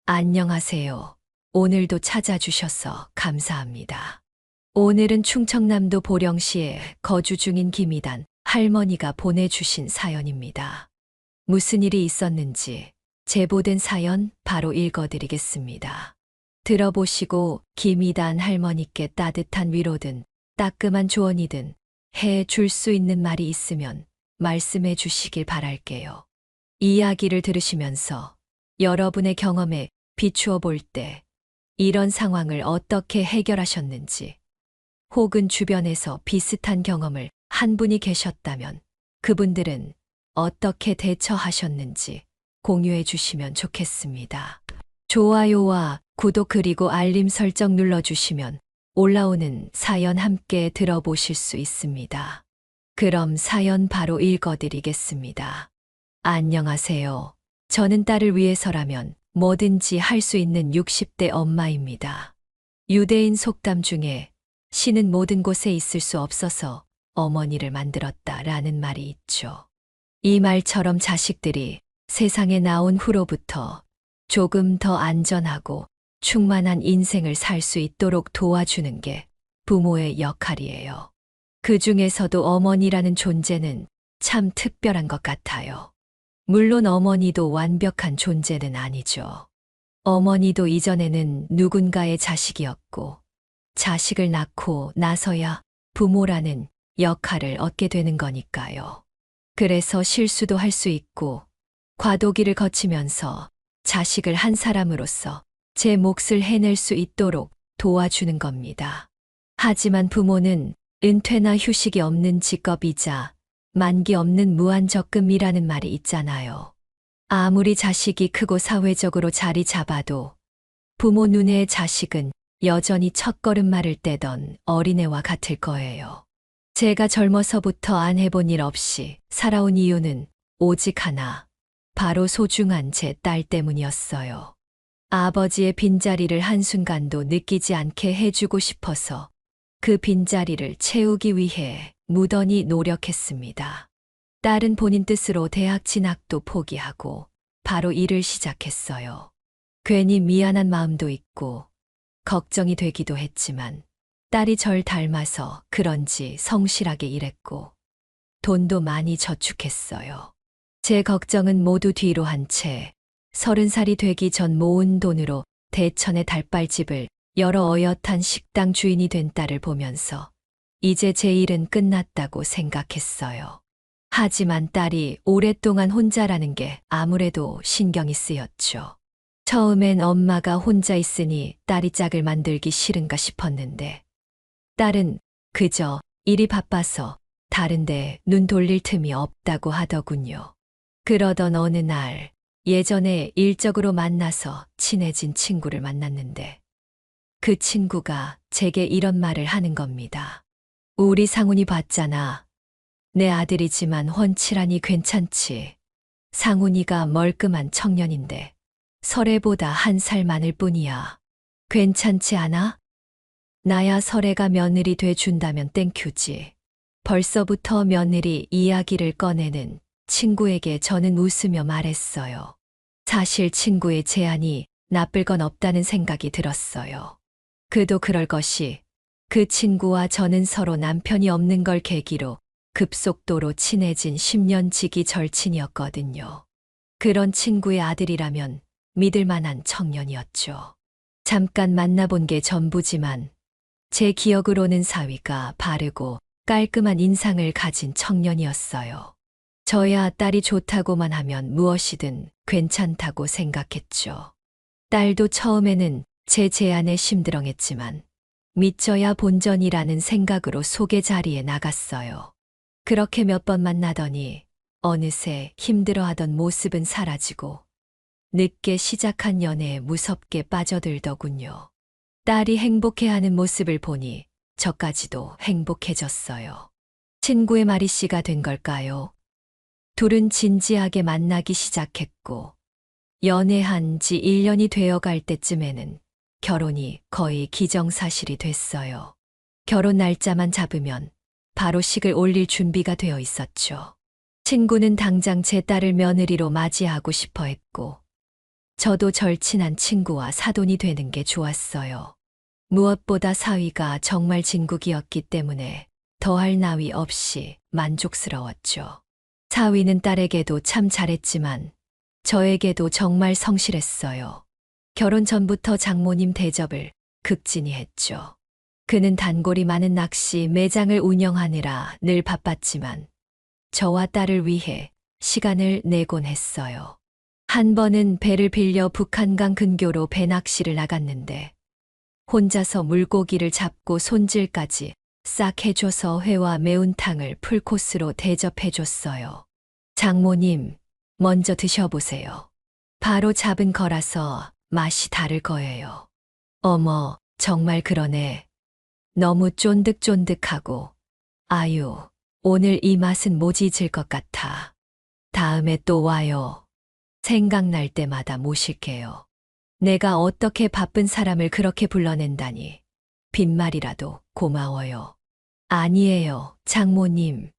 안녕하세요. 오늘도 찾아주셔서 감사합니다. 오늘은 충청남도 보령시에 거주 중인 김이단 할머니가 보내주신 사연입니다. 무슨 일이 있었는지 제보된 사연 바로 읽어드리겠습니다. 들어보시고 김이단 할머니께 따뜻한 위로든 따끔한 조언이든 해 줄 수 있는 말이 있으면 말씀해 주시길 바랄게요. 이야기를 들으시면서 여러분의 경험에 비추어 볼 때 이런 상황을 어떻게 해결하셨는지, 혹은 주변에서 비슷한 경험을 한 분이 계셨다면 그분들은 어떻게 대처하셨는지 공유해 주시면 좋겠습니다. 좋아요와 구독 그리고 알림 설정 눌러주시면 올라오는 사연 함께 들어보실 수 있습니다. 그럼 사연 바로 읽어드리겠습니다. 안녕하세요. 저는 딸을 위해서라면 뭐든지 할 수 있는 60대 엄마입니다. 유대인 속담 중에 신은 모든 곳에 있을 수 없어서 어머니를 만들었다라는 말이 있죠. 이 말처럼 자식들이 세상에 나온 후로부터 조금 더 안전하고 충만한 인생을 살 수 있도록 도와주는 게 부모의 역할이에요. 그 중에서도 어머니라는 존재는 참 특별한 것 같아요. 물론 어머니도 완벽한 존재는 아니죠. 어머니도 이전에는 누군가의 자식이었고, 자식을 낳고 나서야 부모라는 역할을 얻게 되는 거니까요. 그래서 실수도 할 수 있고, 과도기를 거치면서 자식을 한 사람으로서 제 몫을 해낼 수 있도록 도와주는 겁니다. 하지만 부모는 은퇴나 휴식이 없는 직업이자 만기 없는 무한적금이라는 말이 있잖아요. 아무리 자식이 크고 사회적으로 자리 잡아도 부모 눈에 자식은 여전히 첫걸음말을 떼던 어린애와 같을 거예요. 제가 젊어서부터 안 해본 일 없이 살아온 이유는 오직 하나, 바로 소중한 제 딸 때문이었어요. 아버지의 빈자리를 한순간도 느끼지 않게 해주고 싶어서 그 빈자리를 채우기 위해 무던히 노력했습니다. 딸은 본인 뜻으로 대학 진학도 포기하고 바로 일을 시작했어요. 괜히 미안한 마음도 있고 걱정이 되기도 했지만 딸이 절 닮아서 그런지 성실하게 일했고 돈도 많이 저축했어요. 제 걱정은 모두 뒤로 한 채 30살이 되기 전 모은 돈으로 대천의 닭발집을 열어 어엿한 식당 주인이 된 딸을 보면서 이제 제 일은 끝났다고 생각했어요. 하지만 딸이 오랫동안 혼자라는 게 아무래도 신경이 쓰였죠. 처음엔 엄마가 혼자 있으니 딸이 짝을 만들기 싫은가 싶었는데 딸은 그저 일이 바빠서 다른데 눈 돌릴 틈이 없다고 하더군요. 그러던 어느 날 예전에 일적으로 만나서 친해진 친구를 만났는데 그 친구가 제게 이런 말을 하는 겁니다. 우리 상훈이 봤잖아. 내 아들이지만 훤칠하니 괜찮지. 상훈이가 멀끔한 청년인데 설애보다 1살 많을 뿐이야. 괜찮지 않아? 나야 설애가 며느리 돼준다면 땡큐지. 벌써부터 며느리 이야기를 꺼내는 친구에게 저는 웃으며 말했어요. 사실 친구의 제안이 나쁠 건 없다는 생각이 들었어요. 그도 그럴 것이 그 친구와 저는 서로 남편이 없는 걸 계기로 급속도로 친해진 10년 지기 절친이었거든요. 그런 친구의 아들이라면 믿을 만한 청년이었죠. 잠깐 만나본 게 전부지만 제 기억으로는 사위가 바르고 깔끔한 인상을 가진 청년이었어요. 저야 딸이 좋다고만 하면 무엇이든 괜찮다고 생각했죠. 딸도 처음에는 제 제안에 심드렁했지만 믿져야 본전이라는 생각으로 소개 자리에 나갔어요. 그렇게 몇 번 만나더니 어느새 힘들어하던 모습은 사라지고 늦게 시작한 연애에 무섭게 빠져들더군요. 딸이 행복해하는 모습을 보니 저까지도 행복해졌어요. 친구의 말이 씨가 된 걸까요? 둘은 진지하게 만나기 시작했고 연애한 지 1년이 되어갈 때쯤에는 결혼이 거의 기정사실이 됐어요. 결혼 날짜만 잡으면 바로 식을 올릴 준비가 되어 있었죠. 친구는 당장 제 딸을 며느리로 맞이하고 싶어 했고 저도 절친한 친구와 사돈이 되는 게 좋았어요. 무엇보다 사위가 정말 진국이었기 때문에 더할 나위 없이 만족스러웠죠. 사위는 딸에게도 참 잘했지만 저에게도 정말 성실했어요. 결혼 전부터 장모님 대접을 극진히 했죠. 그는 단골이 많은 낚시 매장을 운영하느라 늘 바빴지만 저와 딸을 위해 시간을 내곤 했어요. 한 번은 배를 빌려 북한강 근교로 배낚시를 나갔는데 혼자서 물고기를 잡고 손질까지 싹 해줘서 회와 매운탕을 풀코스로 대접해줬어요. 장모님, 먼저 드셔보세요. 바로 잡은 거라서 맛이 다를 거예요. 어머, 정말 그러네. 너무 쫀득쫀득하고, 아유, 오늘 이 맛은 못 잊을 것 같아. 다음에 또 와요. 생각날 때마다 모실게요. 내가 어떻게 바쁜 사람을 그렇게 불러낸다니. 빈말이라도 고마워요. 아니에요, 장모님.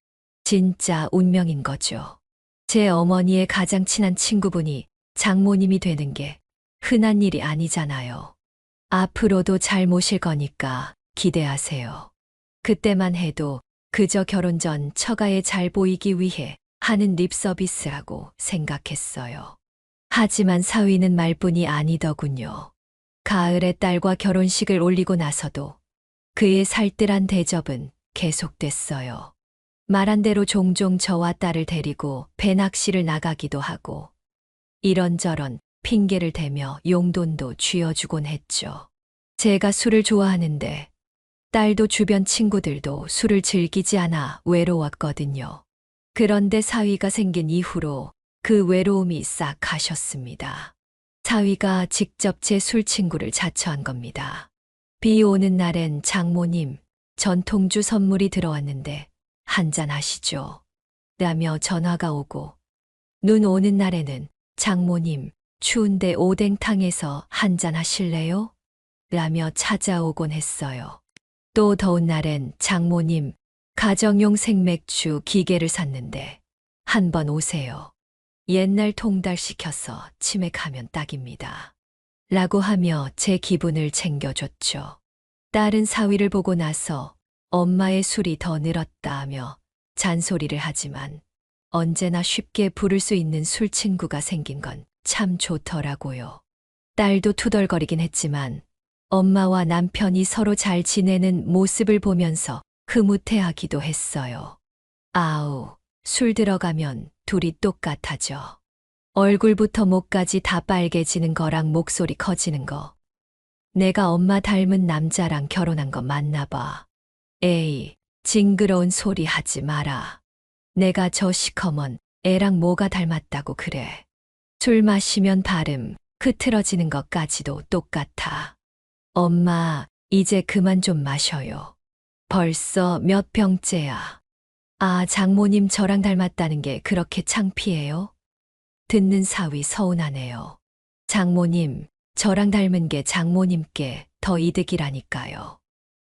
진짜 운명인 거죠. 제 어머니의 가장 친한 친구분이 장모님이 되는 게 흔한 일이 아니잖아요. 앞으로도 잘 모실 거니까 기대하세요. 그때만 해도 그저 결혼 전 처가에 잘 보이기 위해 하는 립 서비스라고 생각했어요. 하지만 사위는 말뿐이 아니더군요. 가을에 딸과 결혼식을 올리고 나서도 그의 살뜰한 대접은 계속됐어요. 말한 대로 종종 저와 딸을 데리고 배낚시를 나가기도 하고 이런저런 핑계를 대며 용돈도 쥐어주곤 했죠. 제가 술을 좋아하는데 딸도 주변 친구들도 술을 즐기지 않아 외로웠거든요. 그런데 사위가 생긴 이후로 그 외로움이 싹 가셨습니다. 사위가 직접 제 술 친구를 자처한 겁니다. 비 오는 날엔 장모님, 전통주 선물이 들어왔는데 한잔 하시죠. 라며 전화가 오고 눈 오는 날에는 장모님, 추운데 오뎅탕에서 한잔 하실래요? 라며 찾아오곤 했어요. 또 더운 날엔 장모님, 가정용 생맥주 기계를 샀는데 한번 오세요. 옛날 통달 시켜서 치맥하면 딱입니다. 라고 하며 제 기분을 챙겨줬죠. 딸은 사위를 보고 나서 엄마의 술이 더 늘었다 하며 잔소리를 하지만 언제나 쉽게 부를 수 있는 술 친구가 생긴 건 참 좋더라고요. 딸도 투덜거리긴 했지만 엄마와 남편이 서로 잘 지내는 모습을 보면서 흐뭇해하기도 했어요. 아우, 술 들어가면 둘이 똑같아져. 얼굴부터 목까지 다 빨개지는 거랑 목소리 커지는 거. 내가 엄마 닮은 남자랑 결혼한 거 맞나 봐. 에이, 징그러운 소리 하지 마라. 내가 저 시커먼 애랑 뭐가 닮았다고 그래. 술 마시면 발음 흐트러지는 것까지도 똑같아. 엄마, 이제 그만 좀 마셔요. 벌써 몇 병째야. 아, 장모님 저랑 닮았다는 게 그렇게 창피해요? 듣는 사위 서운하네요. 장모님, 저랑 닮은 게 장모님께 더 이득이라니까요.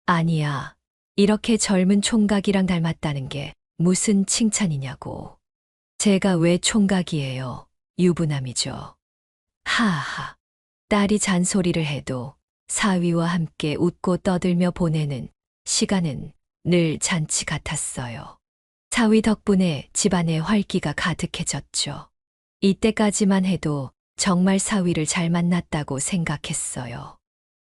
아니야, 이렇게 젊은 총각이랑 닮았다는 게 무슨 칭찬이냐고. 제가 왜 총각이에요? 유부남이죠. 하하. 딸이 잔소리를 해도 사위와 함께 웃고 떠들며 보내는 시간은 늘 잔치 같았어요. 사위 덕분에 집안에 활기가 가득해졌죠. 이때까지만 해도 정말 사위를 잘 만났다고 생각했어요.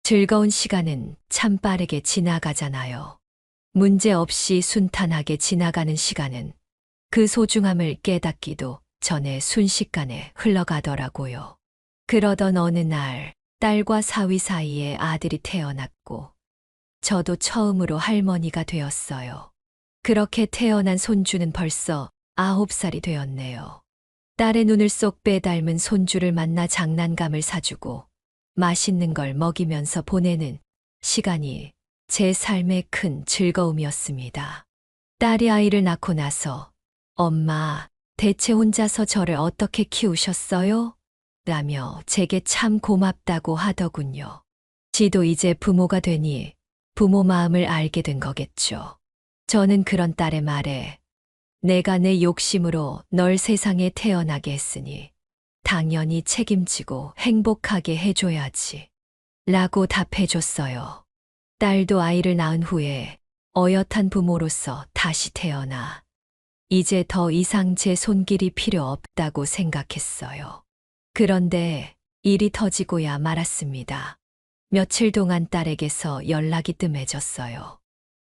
즐거운 시간은 참 빠르게 지나가잖아요. 문제 없이 순탄하게 지나가는 시간은 그 소중함을 깨닫기도 전에 순식간에 흘러가더라고요. 그러던 어느 날 딸과 사위 사이에 아들이 태어났고 저도 처음으로 할머니가 되었어요. 그렇게 태어난 손주는 벌써 9살이 되었네요. 딸의 눈을 쏙 빼닮은 손주를 만나 장난감을 사주고 맛있는 걸 먹이면서 보내는 시간이 제 삶의 큰 즐거움이었습니다. 딸이 아이를 낳고 나서 엄마, 대체 혼자서 저를 어떻게 키우셨어요? 라며 제게 참 고맙다고 하더군요. 지도 이제 부모가 되니 부모 마음을 알게 된 거겠죠. 저는 그런 딸의 말에 내가 내 욕심으로 널 세상에 태어나게 했으니 당연히 책임지고 행복하게 해줘야지. 라고 답해줬어요. 딸도 아이를 낳은 후에 어엿한 부모로서 다시 태어나 이제 더 이상 제 손길이 필요 없다고 생각했어요. 그런데 일이 터지고야 말았습니다. 며칠 동안 딸에게서 연락이 뜸해졌어요.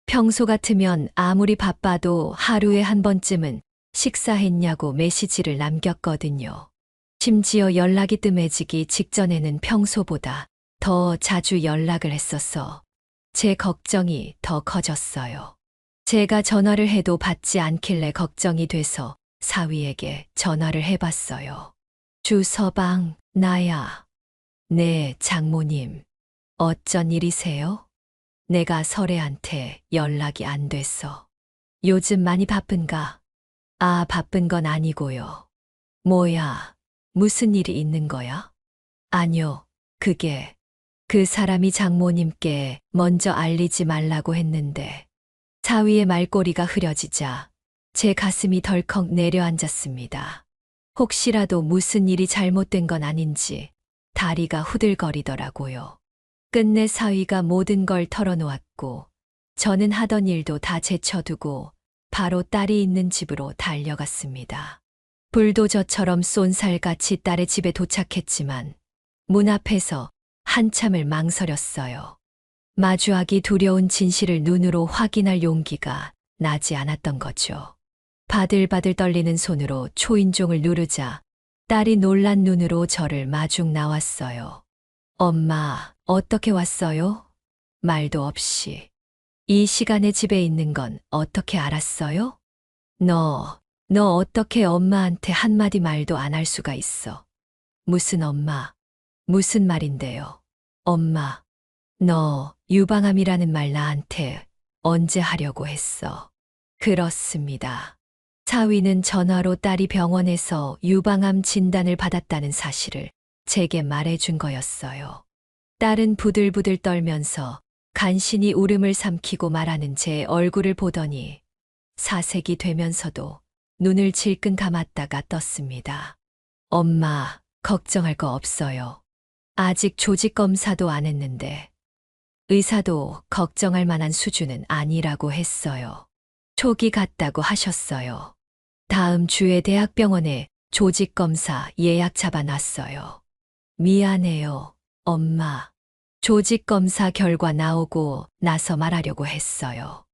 평소 같으면 아무리 바빠도 하루에 한 번쯤은 식사했냐고 메시지를 남겼거든요. 심지어 연락이 뜸해지기 직전에는 평소보다 더 자주 연락을 했어서 제 걱정이 더 커졌어요. 제가 전화를 해도 받지 않길래 걱정이 돼서 사위에게 전화를 해봤어요. 주서방, 나야. 네, 장모님. 어쩐 일이세요? 내가 설애한테 연락이 안 됐어. 요즘 많이 바쁜가? 아, 바쁜 건 아니고요. 뭐야, 무슨 일이 있는 거야? 아니요, 그 사람이 장모님께 먼저 알리지 말라고 했는데, 사위의 말꼬리가 흐려지자 제 가슴이 덜컥 내려앉았습니다. 혹시라도 무슨 일이 잘못된 건 아닌지 다리가 후들거리더라고요. 끝내 사위가 모든 걸 털어놓았고 저는 하던 일도 다 제쳐두고 바로 딸이 있는 집으로 달려갔습니다. 불도저처럼 쏜살같이 딸의 집에 도착했지만 문 앞에서 한참을 망설였어요. 마주하기 두려운 진실을 눈으로 확인할 용기가 나지 않았던 거죠. 바들바들 떨리는 손으로 초인종을 누르자 딸이 놀란 눈으로 저를 마중 나왔어요. 엄마, 어떻게 왔어요? 말도 없이. 이 시간에 집에 있는 건 어떻게 알았어요? 너 어떻게 엄마한테 한마디 말도 안 할 수가 있어. 무슨 엄마? 무슨 말인데요? 엄마, 너 유방암이라는 말 나한테 언제 하려고 했어? 그렇습니다. 사위는 전화로 딸이 병원에서 유방암 진단을 받았다는 사실을 제게 말해준 거였어요. 딸은 부들부들 떨면서 간신히 울음을 삼키고 말하는 제 얼굴을 보더니 사색이 되면서도 눈을 질끈 감았다가 떴습니다. 엄마, 걱정할 거 없어요. 아직 조직 검사도 안 했는데 의사도 걱정할 만한 수준은 아니라고 했어요. 촉이 같다고 하셨어요. 다음 주에 대학병원에 조직검사 예약 잡아놨어요. 미안해요, 엄마. 조직검사 결과 나오고 나서 말하려고 했어요.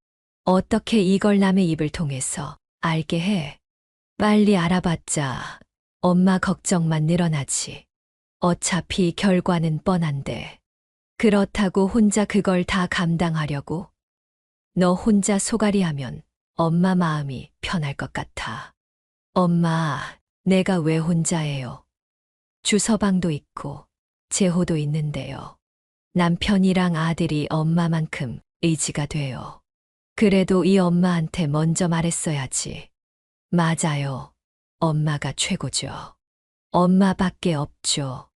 어떻게 이걸 남의 입을 통해서 알게 해? 빨리 알아봤자 엄마 걱정만 늘어나지. 어차피 결과는 뻔한데. 그렇다고 혼자 그걸 다 감당하려고? 너 혼자 소갈이 하면 엄마 마음이 편할 것 같아. 엄마, 내가 왜 혼자예요? 주서방도 있고 재호도 있는데요. 남편이랑 아들이 엄마만큼 의지가 돼요. 그래도 이 엄마한테 먼저 말했어야지. 맞아요. 엄마가 최고죠. 엄마밖에 없죠.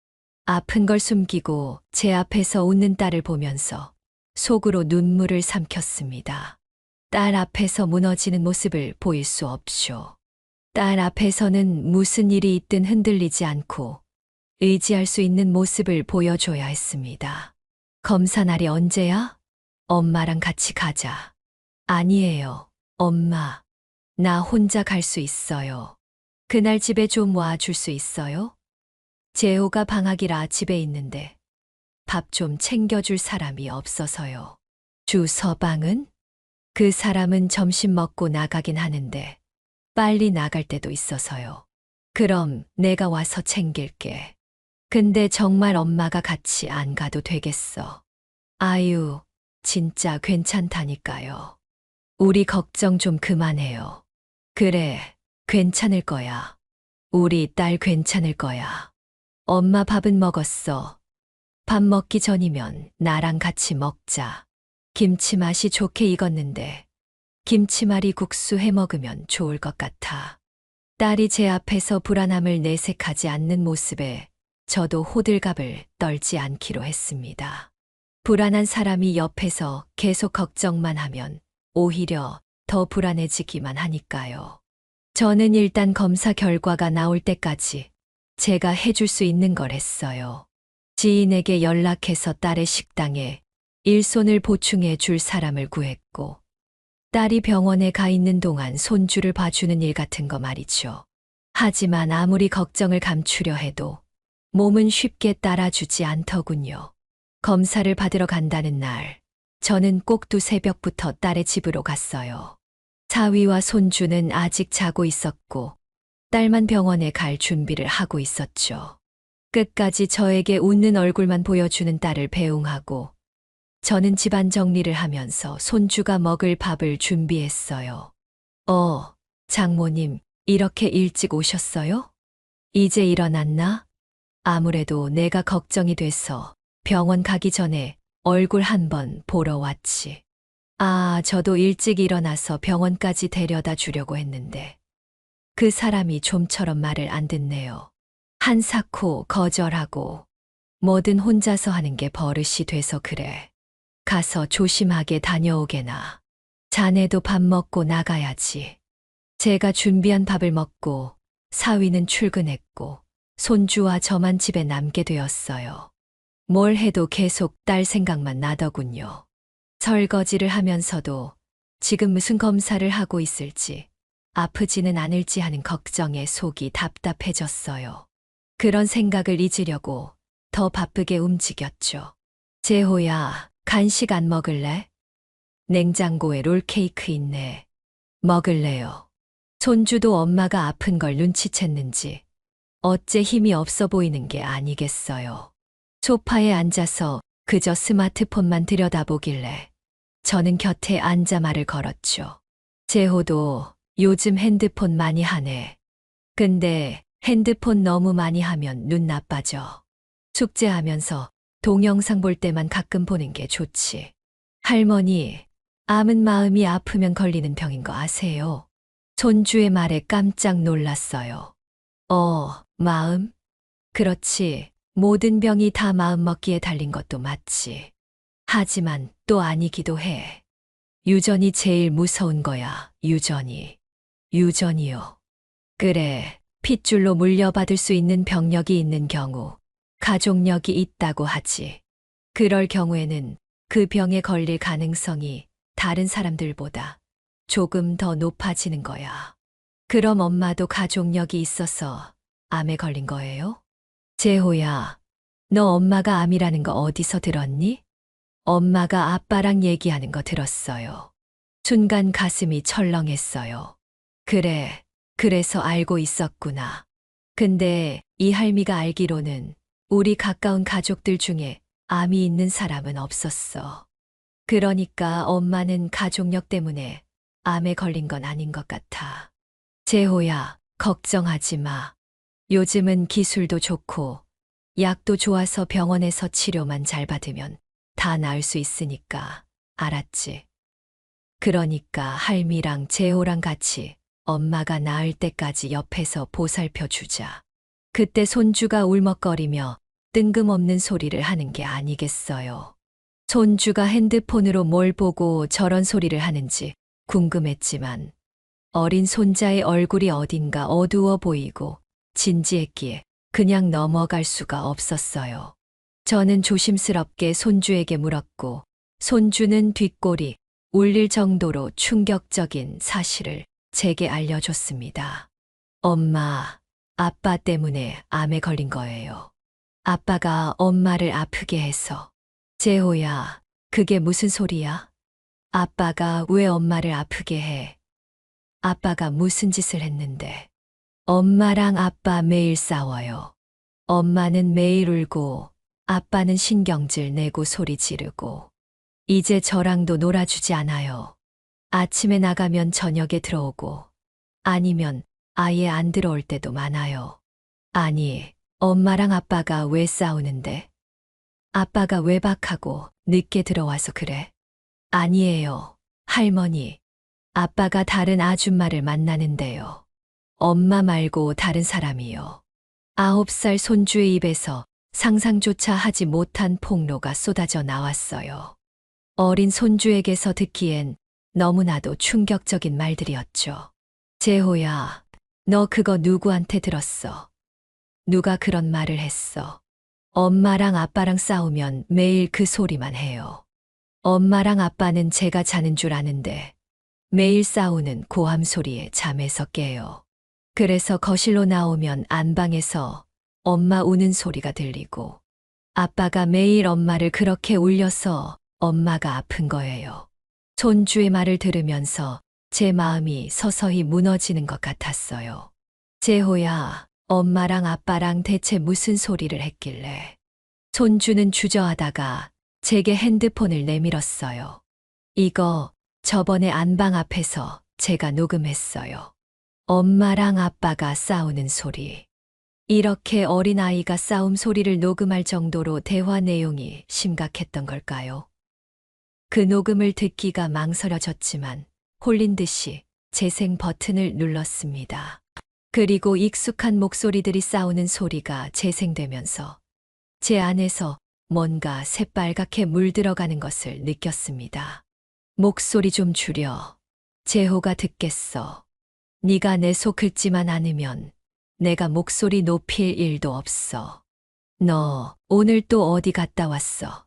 아픈 걸 숨기고 제 앞에서 웃는 딸을 보면서 속으로 눈물을 삼켰습니다. 딸 앞에서 무너지는 모습을 보일 수 없쇼. 딸 앞에서는 무슨 일이 있든 흔들리지 않고 의지할 수 있는 모습을 보여줘야 했습니다. 검사 날이 언제야? 엄마랑 같이 가자. 아니에요, 엄마. 나 혼자 갈 수 있어요. 그날 집에 좀 와 줄 수 있어요? 재호가 방학이라 집에 있는데 밥 좀 챙겨줄 사람이 없어서요. 주서방은? 그 사람은 점심 먹고 나가긴 하는데 빨리 나갈 때도 있어서요. 그럼 내가 와서 챙길게. 근데 정말 엄마가 같이 안 가도 되겠어. 아유, 진짜 괜찮다니까요. 우리 걱정 좀 그만해요. 그래, 괜찮을 거야. 우리 딸 괜찮을 거야. 엄마 밥은 먹었어. 밥 먹기 전이면 나랑 같이 먹자. 김치 맛이 좋게 익었는데 김치말이 국수 해 먹으면 좋을 것 같아. 딸이 제 앞에서 불안함을 내색하지 않는 모습에 저도 호들갑을 떨지 않기로 했습니다. 불안한 사람이 옆에서 계속 걱정만 하면 오히려 더 불안해지기만 하니까요. 저는 일단 검사 결과가 나올 때까지 제가 해줄 수 있는 걸 했어요. 지인에게 연락해서 딸의 식당에 일손을 보충해 줄 사람을 구했고, 딸이 병원에 가 있는 동안 손주를 봐주는 일 같은 거 말이죠. 하지만 아무리 걱정을 감추려 해도 몸은 쉽게 따라주지 않더군요. 검사를 받으러 간다는 날, 저는 꼭 두새벽부터 딸의 집으로 갔어요. 사위와 손주는 아직 자고 있었고, 딸만 병원에 갈 준비를 하고 있었죠. 끝까지 저에게 웃는 얼굴만 보여주는 딸을 배웅하고, 저는 집안 정리를 하면서 손주가 먹을 밥을 준비했어요. 장모님, 이렇게 일찍 오셨어요? 이제 일어났나? 아무래도 내가 걱정이 돼서 병원 가기 전에 얼굴 한번 보러 왔지. 저도 일찍 일어나서 병원까지 데려다 주려고 했는데 그 사람이 좀처럼 말을 안 듣네요. 한사코 거절하고 뭐든 혼자서 하는 게 버릇이 돼서 그래. 가서 조심하게 다녀오게나. 자네도 밥 먹고 나가야지. 제가 준비한 밥을 먹고 사위는 출근했고 손주와 저만 집에 남게 되었어요. 뭘 해도 계속 딸 생각만 나더군요. 설거지를 하면서도 지금 무슨 검사를 하고 있을지, 아프지는 않을지 하는 걱정에 속이 답답해졌어요. 그런 생각을 잊으려고 더 바쁘게 움직였죠. 재호야, 간식 안 먹을래? 냉장고에 롤케이크 있네. 먹을래요. 손주도 엄마가 아픈 걸 눈치챘는지 어째 힘이 없어 보이는 게 아니겠어요. 소파에 앉아서 그저 스마트폰만 들여다보길래 저는 곁에 앉아 말을 걸었죠. 재호도 요즘 핸드폰 많이 하네. 근데 핸드폰 너무 많이 하면 눈 나빠져. 숙제하면서 동영상 볼 때만 가끔 보는 게 좋지. 할머니, 암은 마음이 아프면 걸리는 병인 거 아세요? 손주의 말에 깜짝 놀랐어요. 마음? 그렇지. 모든 병이 다 마음 먹기에 달린 것도 맞지. 하지만 또 아니기도 해. 유전이 제일 무서운 거야, 유전이. 유전이요. 그래, 핏줄로 물려받을 수 있는 병력이 있는 경우, 가족력이 있다고 하지. 그럴 경우에는 그 병에 걸릴 가능성이 다른 사람들보다 조금 더 높아지는 거야. 그럼 엄마도 가족력이 있어서 암에 걸린 거예요? 재호야, 너 엄마가 암이라는 거 어디서 들었니? 엄마가 아빠랑 얘기하는 거 들었어요. 순간 가슴이 철렁했어요. 그래, 그래서 알고 있었구나. 근데 이 할미가 알기로는 우리 가까운 가족들 중에 암이 있는 사람은 없었어. 그러니까 엄마는 가족력 때문에 암에 걸린 건 아닌 것 같아. 재호야, 걱정하지 마. 요즘은 기술도 좋고 약도 좋아서 병원에서 치료만 잘 받으면 다 나을 수 있으니까. 알았지? 그러니까 할미랑 재호랑 같이 엄마가 나을 때까지 옆에서 보살펴 주자. 그때 손주가 울먹거리며 뜬금없는 소리를 하는 게 아니겠어요. 손주가 핸드폰으로 뭘 보고 저런 소리를 하는지 궁금했지만 어린 손자의 얼굴이 어딘가 어두워 보이고 진지했기에 그냥 넘어갈 수가 없었어요. 저는 조심스럽게 손주에게 물었고 손주는 뒷골이 울릴 정도로 충격적인 사실을 제게 알려줬습니다. 엄마, 아빠 때문에 암에 걸린 거예요. 아빠가 엄마를 아프게 해서. 재호야, 그게 무슨 소리야? 아빠가 왜 엄마를 아프게 해? 아빠가 무슨 짓을 했는데? 엄마랑 아빠 매일 싸워요. 엄마는 매일 울고 아빠는 신경질 내고 소리 지르고 이제 저랑도 놀아주지 않아요. 아침에 나가면 저녁에 들어오고 아니면 아예 안 들어올 때도 많아요. 아니, 엄마랑 아빠가 왜 싸우는데? 아빠가 외박하고 늦게 들어와서 그래? 아니에요, 할머니. 아빠가 다른 아줌마를 만나는데요. 엄마 말고 다른 사람이요. 9살 손주의 입에서 상상조차 하지 못한 폭로가 쏟아져 나왔어요. 어린 손주에게서 듣기엔 너무나도 충격적인 말들이었죠. 재호야, 너 그거 누구한테 들었어? 누가 그런 말을 했어. 엄마랑 아빠랑 싸우면 매일 그 소리만 해요. 엄마랑 아빠는 제가 자는 줄 아는데 매일 싸우는 고함 소리에 잠에서 깨요. 그래서 거실로 나오면 안방에서 엄마 우는 소리가 들리고 아빠가 매일 엄마를 그렇게 울려서 엄마가 아픈 거예요. 손주의 말을 들으면서 제 마음이 서서히 무너지는 것 같았어요. 재호야, 엄마랑 아빠랑 대체 무슨 소리를 했길래. 손주는 주저하다가 제게 핸드폰을 내밀었어요. 이거 저번에 안방 앞에서 제가 녹음했어요. 엄마랑 아빠가 싸우는 소리. 이렇게 어린아이가 싸움 소리를 녹음할 정도로 대화 내용이 심각했던 걸까요? 그 녹음을 듣기가 망설여졌지만 홀린 듯이 재생 버튼을 눌렀습니다. 그리고 익숙한 목소리들이 싸우는 소리가 재생되면서 제 안에서 뭔가 새빨갛게 물들어가는 것을 느꼈습니다. 목소리 좀 줄여. 재호가 듣겠어. 네가 내 속 긁지만 않으면 내가 목소리 높일 일도 없어. 너 오늘 또 어디 갔다 왔어?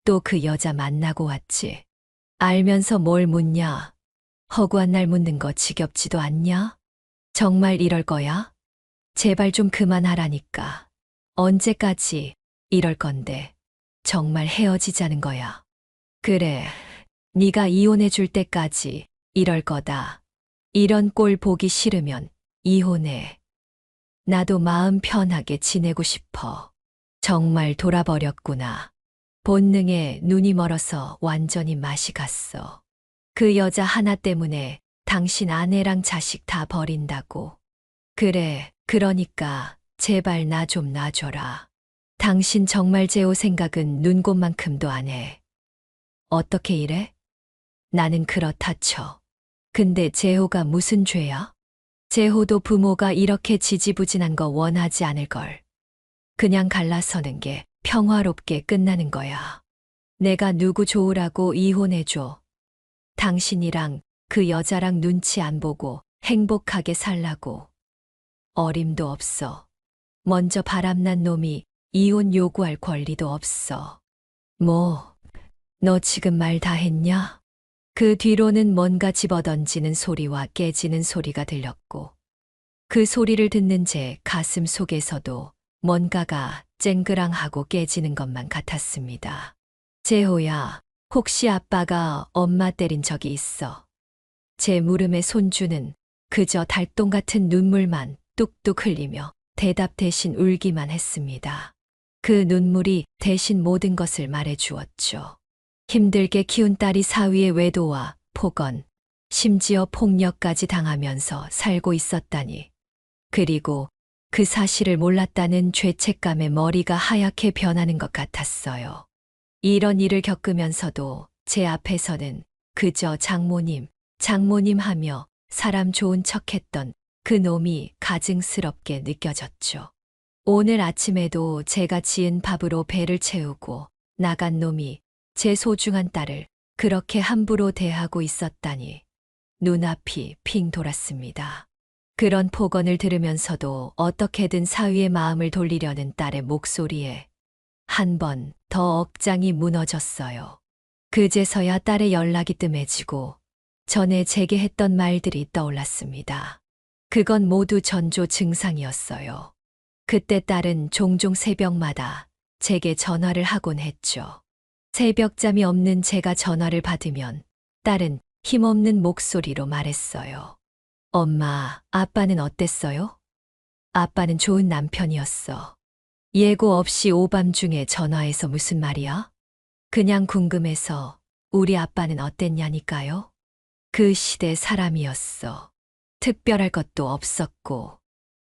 또 그 여자 만나고 왔지? 알면서 뭘 묻냐? 허구한 날 묻는 거 지겹지도 않냐? 정말 이럴 거야? 제발 좀 그만하라니까. 언제까지 이럴 건데 정말 헤어지자는 거야. 그래, 네가 이혼해 줄 때까지 이럴 거다. 이런 꼴 보기 싫으면 이혼해. 나도 마음 편하게 지내고 싶어. 정말 돌아버렸구나. 본능에 눈이 멀어서 완전히 맛이 갔어. 그 여자 하나 때문에 당신 아내랑 자식 다 버린다고. 그래, 그러니까 제발 나 좀 놔줘라. 당신 정말 재호 생각은 눈곱만큼도 안 해. 어떻게 이래? 나는 그렇다 쳐. 근데 재호가 무슨 죄야? 재호도 부모가 이렇게 지지부진한 거 원하지 않을걸. 그냥 갈라서는 게 평화롭게 끝나는 거야. 내가 누구 좋으라고 이혼해줘. 당신이랑 그 여자랑 눈치 안 보고 행복하게 살라고. 어림도 없어. 먼저 바람난 놈이 이혼 요구할 권리도 없어. 뭐, 너 지금 말 다 했냐? 그 뒤로는 뭔가 집어던지는 소리와 깨지는 소리가 들렸고, 그 소리를 듣는 제 가슴 속에서도 뭔가가 쨍그랑하고 깨지는 것만 같았습니다. 재호야, 혹시 아빠가 엄마 때린 적이 있어? 제 물음에 손주는 그저 달동 같은 눈물만 뚝뚝 흘리며 대답 대신 울기만 했습니다. 그 눈물이 대신 모든 것을 말해 주었죠. 힘들게 키운 딸이 사위의 외도와 폭언, 심지어 폭력까지 당하면서 살고 있었다니. 그리고 그 사실을 몰랐다는 죄책감에 머리가 하얗게 변하는 것 같았어요. 이런 일을 겪으면서도 제 앞에서는 그저 장모님, 장모님 하며 사람 좋은 척했던 그 놈이 가증스럽게 느껴졌죠. 오늘 아침에도 제가 지은 밥으로 배를 채우고 나간 놈이 제 소중한 딸을 그렇게 함부로 대하고 있었다니 눈앞이 핑 돌았습니다. 그런 폭언을 들으면서도 어떻게든 사위의 마음을 돌리려는 딸의 목소리에 한 번 더 억장이 무너졌어요. 그제서야 딸의 연락이 뜸해지고 전에 제게 했던 말들이 떠올랐습니다. 그건 모두 전조 증상이었어요. 그때 딸은 종종 새벽마다 제게 전화를 하곤 했죠. 새벽잠이 없는 제가 전화를 받으면 딸은 힘없는 목소리로 말했어요. 엄마, 아빠는 어땠어요? 아빠는 좋은 남편이었어. 예고 없이 오밤중에 전화해서 무슨 말이야? 그냥 궁금해서 우리 아빠는 어땠냐니까요? 그 시대 사람이었어. 특별할 것도 없었고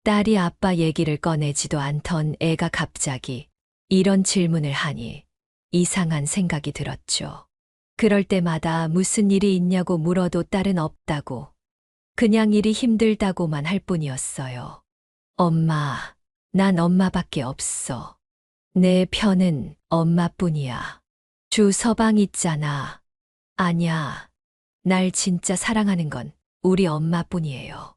딸이 아빠 얘기를 꺼내지도 않던 애가 갑자기 이런 질문을 하니 이상한 생각이 들었죠. 그럴 때마다 무슨 일이 있냐고 물어도 딸은 없다고 그냥 일이 힘들다고만 할 뿐이었어요. 엄마, 난 엄마밖에 없어. 내 편은 엄마뿐이야. 주 서방 있잖아. 아냐, 날 진짜 사랑하는 건 우리 엄마뿐이에요.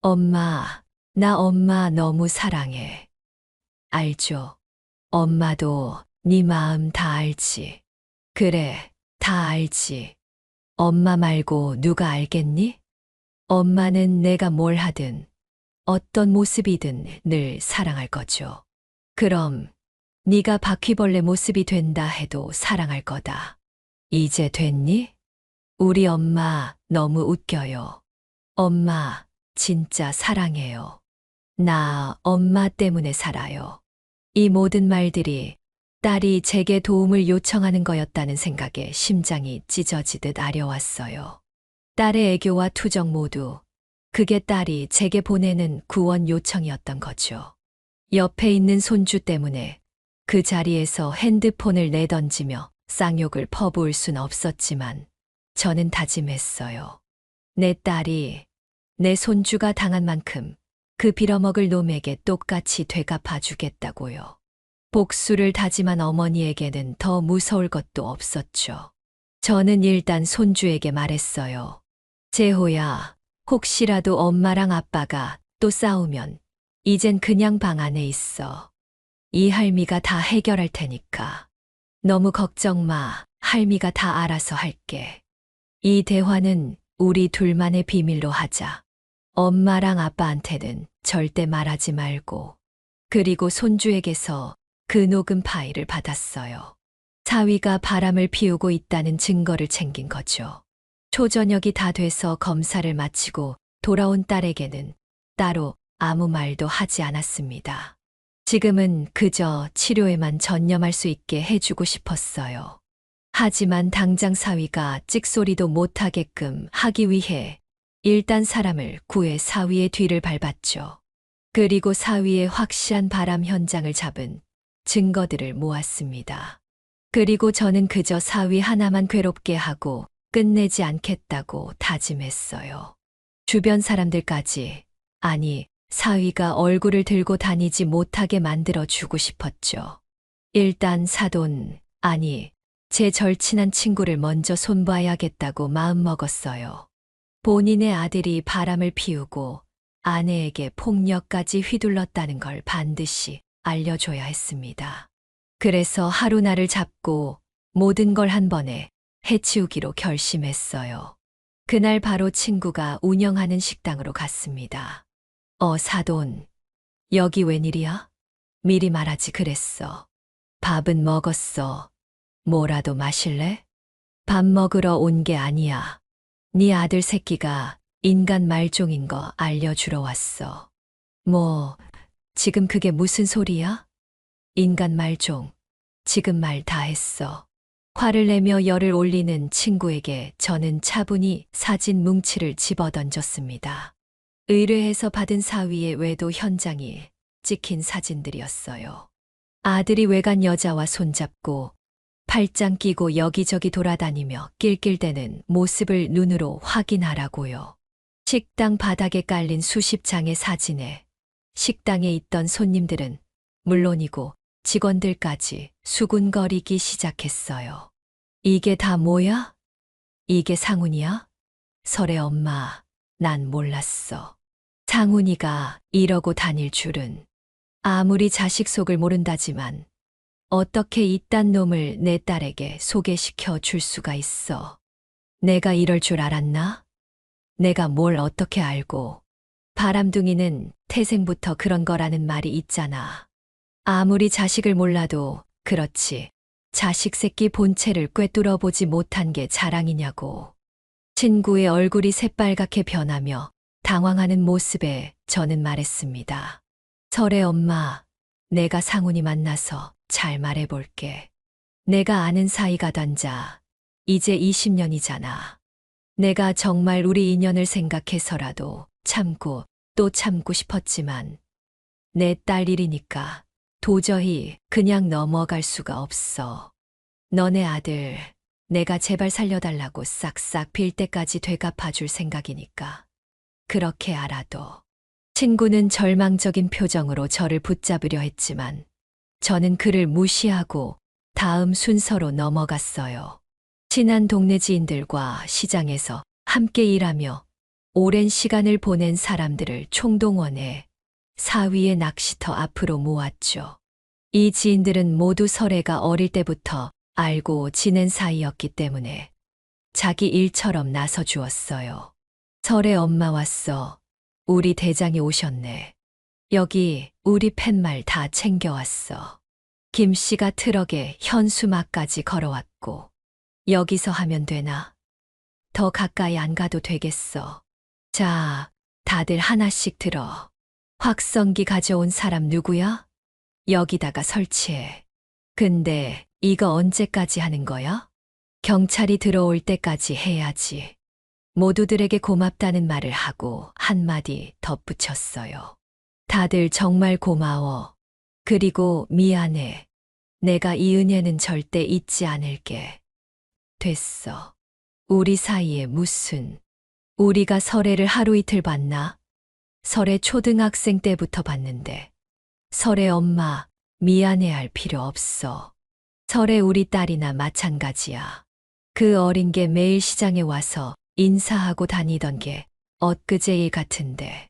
엄마, 나 엄마 너무 사랑해. 알죠. 엄마도 네 마음 다 알지. 그래, 다 알지. 엄마 말고 누가 알겠니? 엄마는 내가 뭘 하든 어떤 모습이든 늘 사랑할 거죠. 그럼 네가 바퀴벌레 모습이 된다 해도 사랑할 거다. 이제 됐니? 우리 엄마 너무 웃겨요. 엄마 진짜 사랑해요. 나 엄마 때문에 살아요. 이 모든 말들이 딸이 제게 도움을 요청하는 거였다는 생각에 심장이 찢어지듯 아려왔어요. 딸의 애교와 투정 모두 그게 딸이 제게 보내는 구원 요청이었던 거죠. 옆에 있는 손주 때문에 그 자리에서 핸드폰을 내던지며 쌍욕을 퍼부을 순 없었지만 저는 다짐했어요. 내 딸이 내 손주가 당한 만큼 그 빌어먹을 놈에게 똑같이 되갚아 주겠다고요. 복수를 다짐한 어머니에게는 더 무서울 것도 없었죠. 저는 일단 손주에게 말했어요. 재호야, 혹시라도 엄마랑 아빠가 또 싸우면 이젠 그냥 방 안에 있어. 이 할미가 다 해결할 테니까. 너무 걱정 마. 할미가 다 알아서 할게. 이 대화는 우리 둘만의 비밀로 하자. 엄마랑 아빠한테는 절대 말하지 말고. 그리고 손주에게서 그 녹음 파일을 받았어요. 사위가 바람을 피우고 있다는 증거를 챙긴 거죠. 초저녁이 다 돼서 검사를 마치고 돌아온 딸에게는 따로 아무 말도 하지 않았습니다. 지금은 그저 치료에만 전념할 수 있게 해주고 싶었어요. 하지만 당장 사위가 찍소리도 못하게끔 하기 위해 일단 사람을 구해 사위의 뒤를 밟았죠. 그리고 사위의 확실한 바람 현장을 잡은 증거들을 모았습니다. 그리고 저는 그저 사위 하나만 괴롭게 하고 끝내지 않겠다고 다짐했어요. 주변 사람들까지, 아니, 사위가 얼굴을 들고 다니지 못하게 만들어 주고 싶었죠. 일단 사돈, 아니, 제 절친한 친구를 먼저 손봐야겠다고 마음먹었어요. 본인의 아들이 바람을 피우고 아내에게 폭력까지 휘둘렀다는 걸 반드시 알려줘야 했습니다. 그래서 하루날을 잡고 모든 걸 한 번에 해치우기로 결심했어요. 그날 바로 친구가 운영하는 식당으로 갔습니다. 사돈, 여기 웬일이야? 미리 말하지 그랬어. 밥은 먹었어. 뭐라도 마실래? 밥 먹으러 온 게 아니야. 네 아들 새끼가 인간 말종인 거 알려주러 왔어. 뭐, 지금 그게 무슨 소리야? 인간 말종. 지금 말 다 했어. 화를 내며 열을 올리는 친구에게 저는 차분히 사진 뭉치를 집어던졌습니다. 의뢰해서 받은 사위의 외도 현장이 찍힌 사진들이었어요. 아들이 외간 여자와 손잡고 팔짱 끼고 여기저기 돌아다니며 낄낄대는 모습을 눈으로 확인하라고요. 식당 바닥에 깔린 수십 장의 사진에 식당에 있던 손님들은 물론이고 직원들까지 수군거리기 시작했어요. 이게 다 뭐야? 이게 상훈이야? 설의 엄마, 난 몰랐어. 상훈이가 이러고 다닐 줄은. 아무리 자식 속을 모른다지만 어떻게 이딴 놈을 내 딸에게 소개시켜 줄 수가 있어. 내가 이럴 줄 알았나? 내가 뭘 어떻게 알고. 바람둥이는 태생부터 그런 거라는 말이 있잖아. 아무리 자식을 몰라도 그렇지. 자식 새끼 본체를 꿰뚫어 보지 못한 게 자랑이냐고. 친구의 얼굴이 새빨갛게 변하며 당황하는 모습에 저는 말했습니다. 설의 엄마, 내가 상훈이 만나서 잘 말해볼게. 내가 아는 사이가 된 자, 이제 20년이잖아. 내가 정말 우리 인연을 생각해서라도 참고 또 참고 싶었지만 내 딸 일이니까 도저히 그냥 넘어갈 수가 없어. 너네 아들, 내가 제발 살려달라고 싹싹 빌 때까지 되갚아 줄 생각이니까. 그렇게 알아도. 친구는 절망적인 표정으로 저를 붙잡으려 했지만 저는 그를 무시하고 다음 순서로 넘어갔어요. 친한 동네 지인들과 시장에서 함께 일하며 오랜 시간을 보낸 사람들을 총동원해 사위의 낚시터 앞으로 모았죠. 이 지인들은 모두 설애가 어릴 때부터 알고 지낸 사이였기 때문에 자기 일처럼 나서 주었어요. 설애 엄마 왔어. 우리 대장이 오셨네. 여기 우리 팻말 다 챙겨왔어. 김 씨가 트럭에 현수막까지 걸어왔고. 여기서 하면 되나? 더 가까이 안 가도 되겠어. 자, 다들 하나씩 들어. 확성기 가져온 사람 누구야? 여기다가 설치해. 근데 이거 언제까지 하는 거야? 경찰이 들어올 때까지 해야지. 모두들에게 고맙다는 말을 하고 한마디 덧붙였어요. 다들 정말 고마워. 그리고 미안해. 내가 이 은혜는 절대 잊지 않을게. 됐어. 우리 사이에 무슨. 우리가 설애를 하루 이틀 봤나? 설애 초등학생 때부터 봤는데. 설애 엄마, 미안해할 필요 없어. 설애 우리 딸이나 마찬가지야. 그 어린 게 매일 시장에 와서 인사하고 다니던 게 엊그제 일 같은데.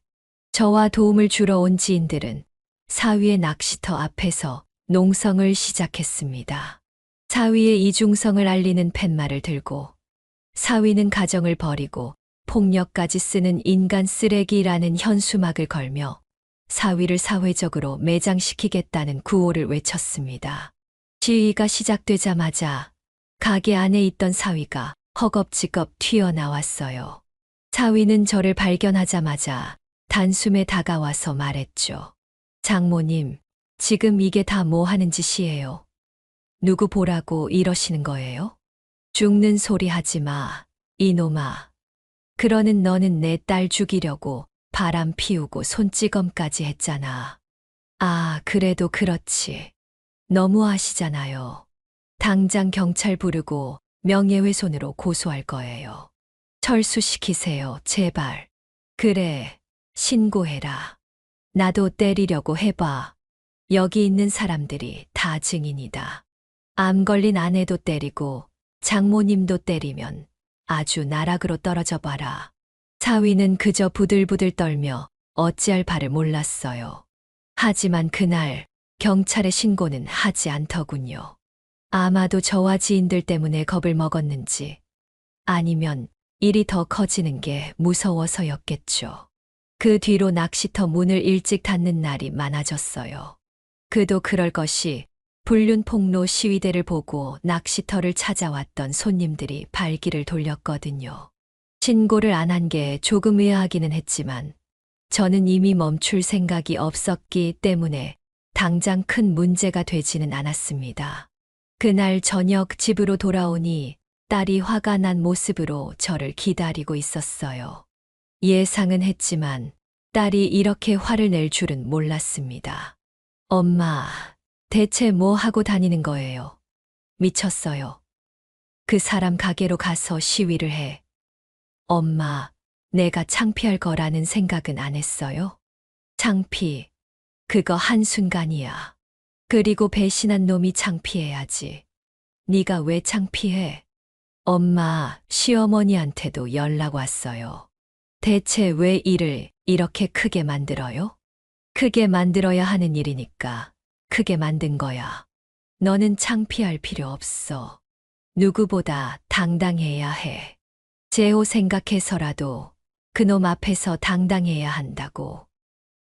저와 도움을 주러 온 지인들은 사위의 낚시터 앞에서 농성을 시작했습니다. 사위의 이중성을 알리는 팻말을 들고 사위는 가정을 버리고 폭력까지 쓰는 인간 쓰레기라는 현수막을 걸며 사위를 사회적으로 매장시키겠다는 구호를 외쳤습니다. 시위가 시작되자마자 가게 안에 있던 사위가 허겁지겁 튀어나왔어요. 사위는 저를 발견하자마자 단숨에 다가와서 말했죠. 장모님, 지금 이게 다 뭐 하는 짓이에요? 누구 보라고 이러시는 거예요? 죽는 소리 하지 마, 이놈아. 그러는 너는 내 딸 죽이려고 바람 피우고 손찌검까지 했잖아. 아, 그래도 그렇지. 너무하시잖아요. 당장 경찰 부르고 명예훼손으로 고소할 거예요. 철수시키세요, 제발. 그래, 신고해라. 나도 때리려고 해봐. 여기 있는 사람들이 다 증인이다. 암 걸린 아내도 때리고 장모님도 때리면 아주 나락으로 떨어져 봐라. 사위는 그저 부들부들 떨며 어찌할 바를 몰랐어요. 하지만 그날 경찰에 신고는 하지 않더군요. 아마도 저와 지인들 때문에 겁을 먹었는지 아니면 일이 더 커지는 게 무서워서였겠죠. 그 뒤로 낚시터 문을 일찍 닫는 날이 많아졌어요. 그도 그럴 것이 불륜폭로 시위대를 보고 낚시터를 찾아왔던 손님들이 발길을 돌렸거든요. 신고를 안 한 게 조금 의아하기는 했지만 저는 이미 멈출 생각이 없었기 때문에 당장 큰 문제가 되지는 않았습니다. 그날 저녁 집으로 돌아오니 딸이 화가 난 모습으로 저를 기다리고 있었어요. 예상은 했지만 딸이 이렇게 화를 낼 줄은 몰랐습니다. 엄마, 대체 뭐 하고 다니는 거예요? 미쳤어요. 그 사람 가게로 가서 시위를 해. 엄마, 내가 창피할 거라는 생각은 안 했어요? 창피, 그거 한순간이야. 그리고 배신한 놈이 창피해야지. 네가 왜 창피해? 엄마, 시어머니한테도 연락 왔어요. 대체 왜 일을 이렇게 크게 만들어요? 크게 만들어야 하는 일이니까 크게 만든 거야. 너는 창피할 필요 없어. 누구보다 당당해야 해. 제호 생각해서라도 그놈 앞에서 당당해야 한다고.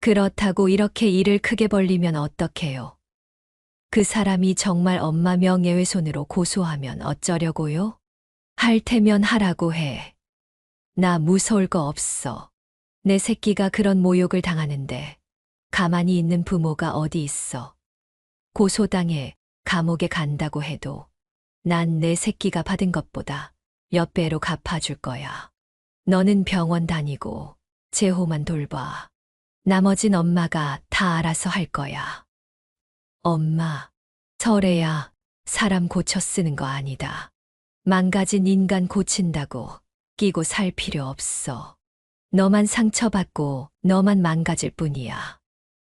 그렇다고 이렇게 일을 크게 벌리면 어떡해요? 그 사람이 정말 엄마 명예훼손으로 고소하면 어쩌려고요? 할 테면 하라고 해. 나 무서울 거 없어. 내 새끼가 그런 모욕을 당하는데 가만히 있는 부모가 어디 있어. 고소당해 감옥에 간다고 해도 난 내 새끼가 받은 것보다 몇 배로 갚아줄 거야. 너는 병원 다니고 제호만 돌봐. 나머진 엄마가 다 알아서 할 거야. 엄마, 설애야, 사람 고쳐 쓰는 거 아니다. 망가진 인간 고친다고 끼고 살 필요 없어. 너만 상처받고 너만 망가질 뿐이야.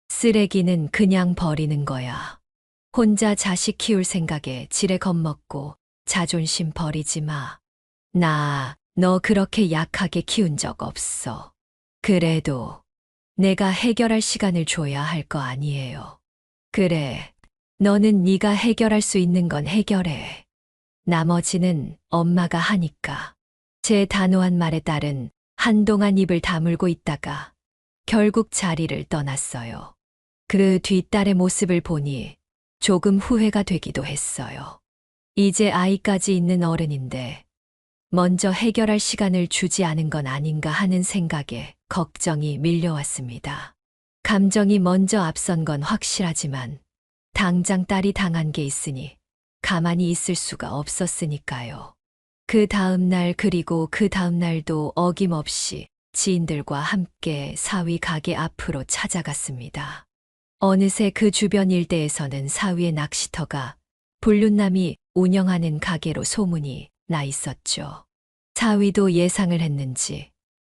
쓰레기는 그냥 버리는 거야. 혼자 자식 키울 생각에 지레 겁먹고 자존심 버리지 마. 너 그렇게 약하게 키운 적 없어. 그래도 내가 해결할 시간을 줘야 할 거 아니에요. 그래, 너는 네가 해결할 수 있는 건 해결해. 나머지는 엄마가 하니까. 제 단호한 말에 딸은 한동안 입을 다물고 있다가 결국 자리를 떠났어요. 그 뒤 딸의 모습을 보니 조금 후회가 되기도 했어요. 이제 아이까지 있는 어른인데 먼저 해결할 시간을 주지 않은 건 아닌가 하는 생각에 걱정이 밀려왔습니다. 감정이 먼저 앞선 건 확실하지만 당장 딸이 당한 게 있으니 가만히 있을 수가 없었으니까요. 그 다음 날 그리고 그 다음 날도 어김없이 지인들과 함께 사위 가게 앞으로 찾아갔습니다. 어느새 그 주변 일대에서는 사위의 낚시터가 불륜남이 운영하는 가게로 소문이 나 있었죠. 사위도 예상을 했는지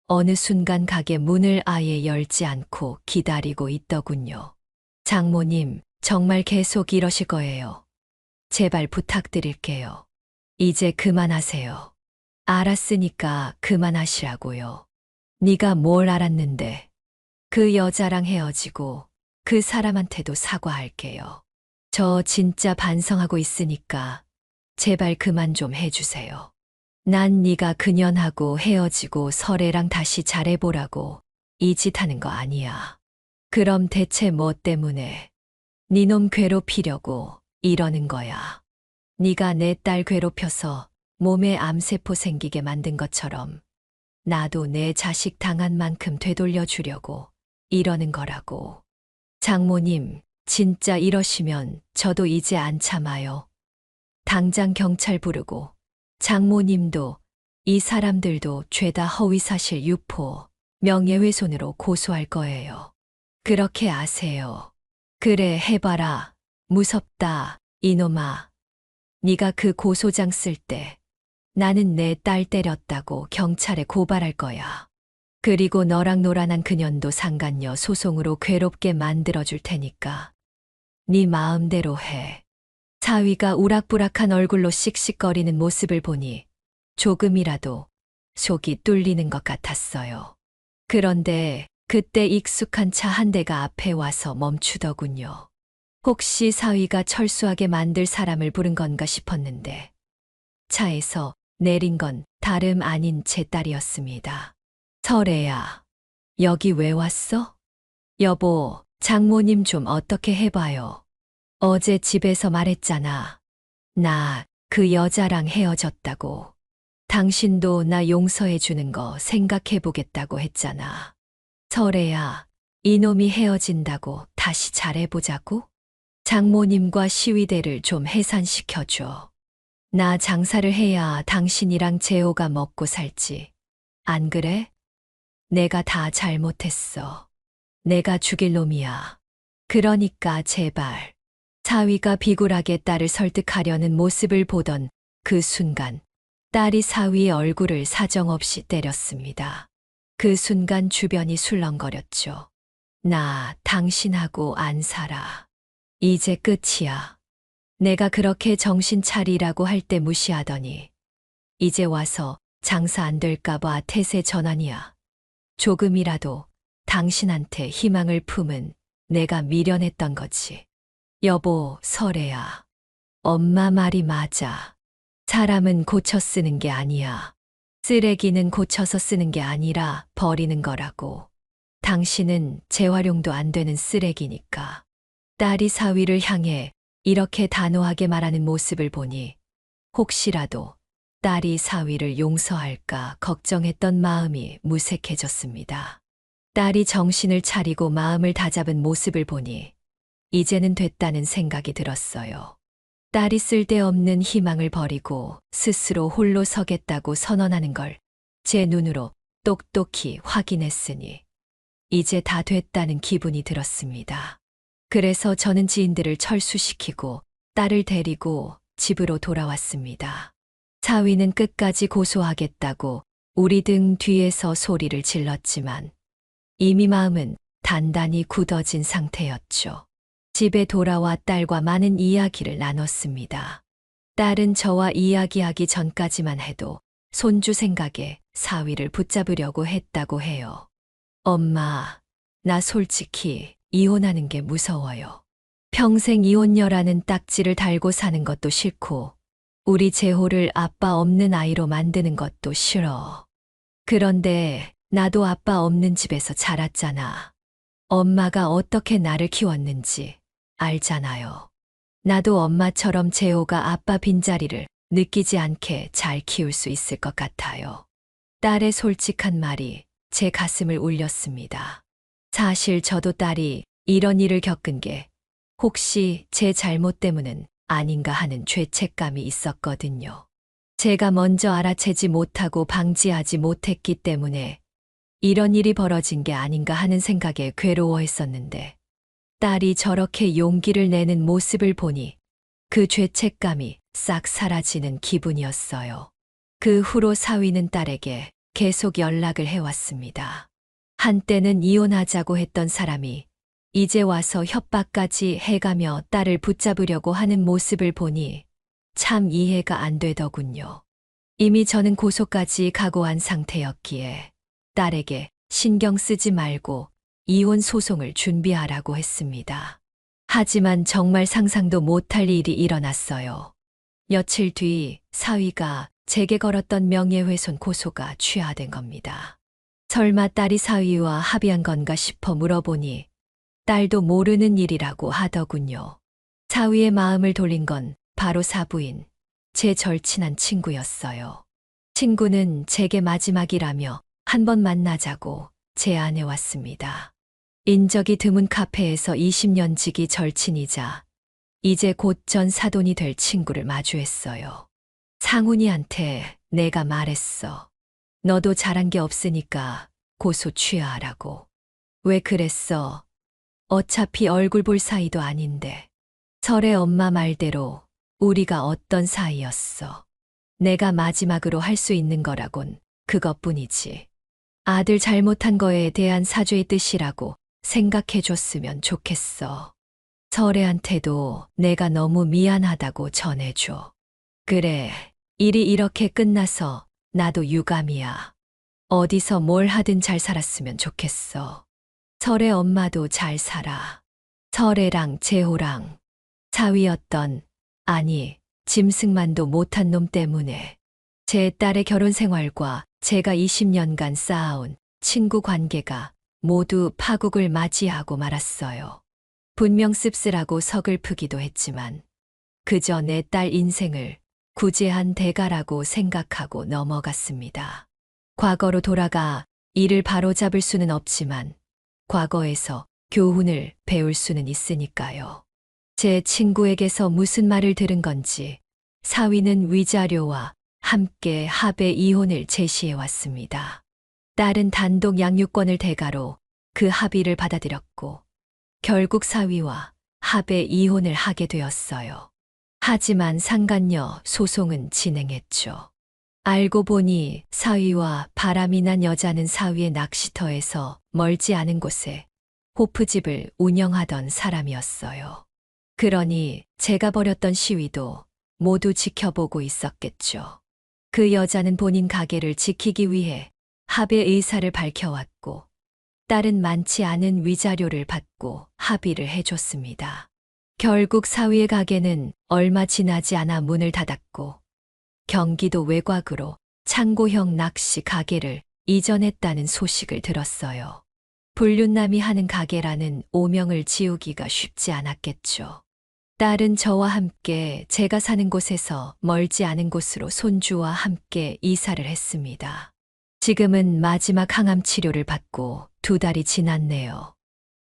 어느 순간 가게 문을 아예 열지 않고 기다리고 있더군요. 장모님, 정말 계속 이러실 거예요. 제발 부탁드릴게요. 이제 그만하세요. 알았으니까 그만하시라고요. 네가 뭘 알았는데. 그 여자랑 헤어지고 그 사람한테도 사과할게요. 저 진짜 반성하고 있으니까 제발 그만 좀 해주세요. 난 네가 그년하고 헤어지고 설애랑 다시 잘해보라고 이 짓 하는 거 아니야. 그럼 대체 뭐 때문에 네 놈 괴롭히려고 이러는 거야. 네가 내 딸 괴롭혀서 몸에 암세포 생기게 만든 것처럼 나도 내 자식 당한 만큼 되돌려 주려고 이러는 거라고. 장모님, 진짜 이러시면 저도 이제 안 참아요. 당장 경찰 부르고 장모님도 이 사람들도 죄다 허위사실 유포, 명예훼손으로 고소할 거예요. 그렇게 아세요. 그래 해봐라. 무섭다. 이놈아. 네가 그 고소장 쓸 때 나는 내 딸 때렸다고 경찰에 고발할 거야. 그리고 너랑 놀아난 그년도 상간녀 소송으로 괴롭게 만들어줄 테니까 네 마음대로 해. 사위가 우락부락한 얼굴로 씩씩거리는 모습을 보니 조금이라도 속이 뚫리는 것 같았어요. 그런데 그때 익숙한 차 한 대가 앞에 와서 멈추더군요. 혹시 사위가 철수하게 만들 사람을 부른 건가 싶었는데 차에서 내린 건 다름 아닌 제 딸이었습니다. 설애야, 여기 왜 왔어? 여보, 장모님 좀 어떻게 해봐요. 어제 집에서 말했잖아. 나 그 여자랑 헤어졌다고. 당신도 나 용서해 주는 거 생각해 보겠다고 했잖아. 설애야, 이놈이 헤어진다고 다시 잘해보자고? 장모님과 시위대를 좀 해산시켜줘. 나 장사를 해야 당신이랑 재호가 먹고 살지. 안 그래? 내가 다 잘못했어. 내가 죽일 놈이야. 그러니까 제발. 사위가 비굴하게 딸을 설득하려는 모습을 보던 그 순간 딸이 사위의 얼굴을 사정없이 때렸습니다. 그 순간 주변이 술렁거렸죠. 나 당신하고 안 살아. 이제 끝이야. 내가 그렇게 정신 차리라고 할 때 무시하더니 이제 와서 장사 안 될까봐 태세 전환이야. 조금이라도 당신한테 희망을 품은 내가 미련했던 거지. 여보, 설애야. 엄마 말이 맞아. 사람은 고쳐 쓰는 게 아니야. 쓰레기는 고쳐서 쓰는 게 아니라 버리는 거라고. 당신은 재활용도 안 되는 쓰레기니까. 딸이 사위를 향해 이렇게 단호하게 말하는 모습을 보니 혹시라도 딸이 사위를 용서할까 걱정했던 마음이 무색해졌습니다. 딸이 정신을 차리고 마음을 다잡은 모습을 보니 이제는 됐다는 생각이 들었어요. 딸이 쓸데없는 희망을 버리고 스스로 홀로 서겠다고 선언하는 걸 제 눈으로 똑똑히 확인했으니 이제 다 됐다는 기분이 들었습니다. 그래서 저는 지인들을 철수시키고 딸을 데리고 집으로 돌아왔습니다. 사위는 끝까지 고소하겠다고 우리 등 뒤에서 소리를 질렀지만 이미 마음은 단단히 굳어진 상태였죠. 집에 돌아와 딸과 많은 이야기를 나눴습니다. 딸은 저와 이야기하기 전까지만 해도 손주 생각에 사위를 붙잡으려고 했다고 해요. 엄마, 나 솔직히 이혼하는 게 무서워요. 평생 이혼녀라는 딱지를 달고 사는 것도 싫고, 우리 재호를 아빠 없는 아이로 만드는 것도 싫어. 그런데 나도 아빠 없는 집에서 자랐잖아. 엄마가 어떻게 나를 키웠는지 알잖아요. 나도 엄마처럼 재호가 아빠 빈자리를 느끼지 않게 잘 키울 수 있을 것 같아요. 딸의 솔직한 말이 제 가슴을 울렸습니다. 사실 저도 딸이 이런 일을 겪은 게 혹시 제 잘못 때문은 아닌가 하는 죄책감이 있었거든요. 제가 먼저 알아채지 못하고 방지하지 못했기 때문에 이런 일이 벌어진 게 아닌가 하는 생각에 괴로워했었는데, 딸이 저렇게 용기를 내는 모습을 보니 그 죄책감이 싹 사라지는 기분이었어요. 그 후로 사위는 딸에게 계속 연락을 해왔습니다. 한때는 이혼하자고 했던 사람이 이제 와서 협박까지 해가며 딸을 붙잡으려고 하는 모습을 보니 참 이해가 안 되더군요. 이미 저는 고소까지 각오한 상태였기에 딸에게 신경 쓰지 말고 이혼 소송을 준비하라고 했습니다. 하지만 정말 상상도 못할 일이 일어났어요. 며칠 뒤 사위가 제게 걸었던 명예훼손 고소가 취하된 겁니다. 설마 딸이 사위와 합의한 건가 싶어 물어보니 딸도 모르는 일이라고 하더군요. 사위의 마음을 돌린 건 바로 사부인 제 절친한 친구였어요. 친구는 제게 마지막이라며 한 번 만나자고 제안해 왔습니다. 인적이 드문 카페에서 20년 지기 절친이자 이제 곧 전 사돈이 될 친구를 마주했어요. 상훈이한테 내가 말했어. 너도 잘한 게 없으니까 고소 취하하라고. 왜 그랬어? 어차피 얼굴 볼 사이도 아닌데. 설의 엄마 말대로 우리가 어떤 사이였어. 내가 마지막으로 할 수 있는 거라곤 그것뿐이지. 아들 잘못한 거에 대한 사죄의 뜻이라고 생각해 줬으면 좋겠어. 설애한테도 내가 너무 미안하다고 전해줘. 그래, 일이 이렇게 끝나서 나도 유감이야. 어디서 뭘 하든 잘 살았으면 좋겠어. 설애 엄마도 잘 살아. 설애랑 재호랑 사위였던, 아니, 짐승만도 못한 놈 때문에 제 딸의 결혼 생활과 제가 20년간 쌓아온 친구 관계가 모두 파국을 맞이하고 말았어요. 분명 씁쓸하고 서글프기도 했지만 그저 내 딸 인생을 구제한 대가라고 생각하고 넘어갔습니다. 과거로 돌아가 이를 바로잡을 수는 없지만 과거에서 교훈을 배울 수는 있으니까요. 제 친구에게서 무슨 말을 들은 건지 사위는 위자료와 함께 합의 이혼을 제시해 왔습니다. 딸은 단독 양육권을 대가로 그 합의를 받아들였고 결국 사위와 합의 이혼을 하게 되었어요. 하지만 상간녀 소송은 진행했죠. 알고 보니 사위와 바람이 난 여자는 사위의 낚시터에서 멀지 않은 곳에 호프집을 운영하던 사람이었어요. 그러니 제가 벌였던 시위도 모두 지켜보고 있었겠죠. 그 여자는 본인 가게를 지키기 위해 합의 의사를 밝혀왔고 딸은 많지 않은 위자료를 받고 합의를 해줬습니다. 결국 사위의 가게는 얼마 지나지 않아 문을 닫았고 경기도 외곽으로 창고형 낚시 가게를 이전했다는 소식을 들었어요. 불륜남이 하는 가게라는 오명을 지우기가 쉽지 않았겠죠. 딸은 저와 함께 제가 사는 곳에서 멀지 않은 곳으로 손주와 함께 이사를 했습니다. 지금은 마지막 항암 치료를 받고 2달이 지났네요.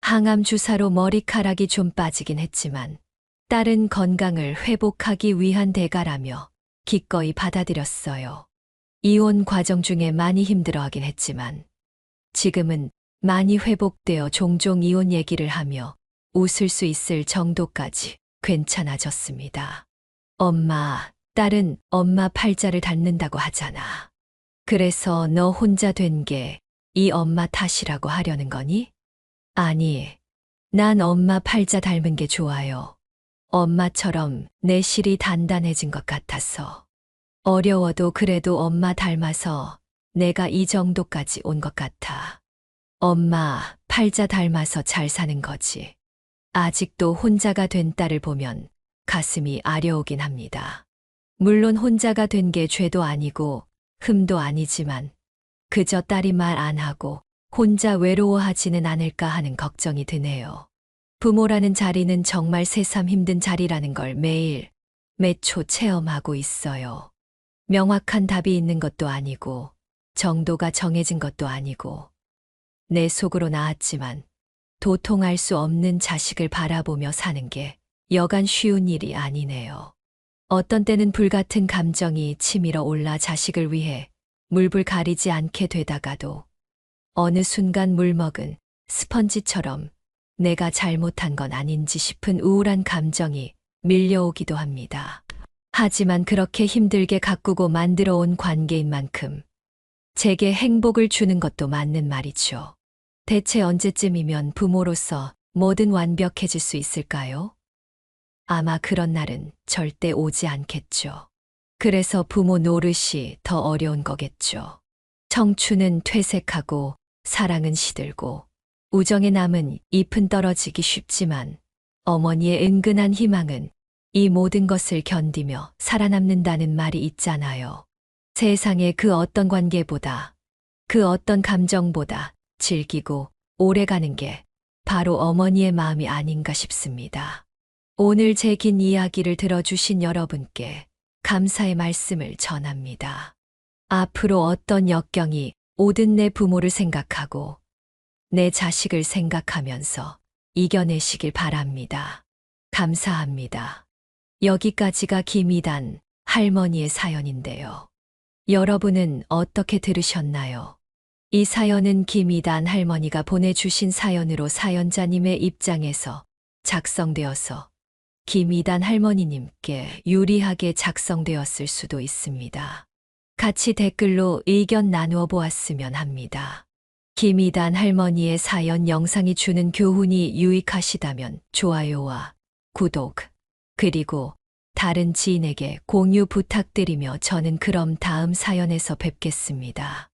항암 주사로 머리카락이 좀 빠지긴 했지만 딸은 건강을 회복하기 위한 대가라며 기꺼이 받아들였어요. 이혼 과정 중에 많이 힘들어하긴 했지만 지금은 많이 회복되어 종종 이혼 얘기를 하며 웃을 수 있을 정도까지 괜찮아졌습니다. 엄마, 딸은 엄마 팔자를 닮는다고 하잖아. 그래서 너 혼자 된 게 이 엄마 탓이라고 하려는 거니? 아니, 난 엄마 팔자 닮은 게 좋아요. 엄마처럼 내실이 단단해진 것 같아서. 어려워도 그래도 엄마 닮아서 내가 이 정도까지 온 것 같아. 엄마 팔자 닮아서 잘 사는 거지. 아직도 혼자가 된 딸을 보면 가슴이 아려오긴 합니다. 물론 혼자가 된 게 죄도 아니고 흠도 아니지만 그저 딸이 말 안 하고 혼자 외로워하지는 않을까 하는 걱정이 드네요. 부모라는 자리는 정말 새삼 힘든 자리라는 걸 매일, 매초 체험하고 있어요. 명확한 답이 있는 것도 아니고, 정도가 정해진 것도 아니고, 내 속으로 나았지만, 도통할 수 없는 자식을 바라보며 사는 게 여간 쉬운 일이 아니네요. 어떤 때는 불같은 감정이 치밀어 올라 자식을 위해 물불 가리지 않게 되다가도 어느 순간 물먹은 스펀지처럼 내가 잘못한 건 아닌지 싶은 우울한 감정이 밀려오기도 합니다. 하지만 그렇게 힘들게 가꾸고 만들어 온 관계인 만큼 제게 행복을 주는 것도 맞는 말이죠. 대체 언제쯤이면 부모로서 뭐든 완벽해질 수 있을까요? 아마 그런 날은 절대 오지 않겠죠. 그래서 부모 노릇이 더 어려운 거겠죠. 청춘은 퇴색하고 사랑은 시들고 우정의 남은 잎은 떨어지기 쉽지만 어머니의 은근한 희망은 이 모든 것을 견디며 살아남는다는 말이 있잖아요. 세상의 그 어떤 관계보다 그 어떤 감정보다 질기고 오래가는 게 바로 어머니의 마음이 아닌가 싶습니다. 오늘 제 긴 이야기를 들어주신 여러분께 감사의 말씀을 전합니다. 앞으로 어떤 역경이 오든 내 부모를 생각하고 내 자식을 생각하면서 이겨내시길 바랍니다. 감사합니다. 여기까지가 김이단 할머니의 사연인데요. 여러분은 어떻게 들으셨나요? 이 사연은 김이단 할머니가 보내주신 사연으로 사연자님의 입장에서 작성되어서 김이단 할머니님께 유리하게 작성되었을 수도 있습니다. 같이 댓글로 의견 나누어 보았으면 합니다. 김이단 할머니의 사연 영상이 주는 교훈이 유익하시다면 좋아요와 구독, 그리고 다른 지인에게 공유 부탁드리며 저는 그럼 다음 사연에서 뵙겠습니다.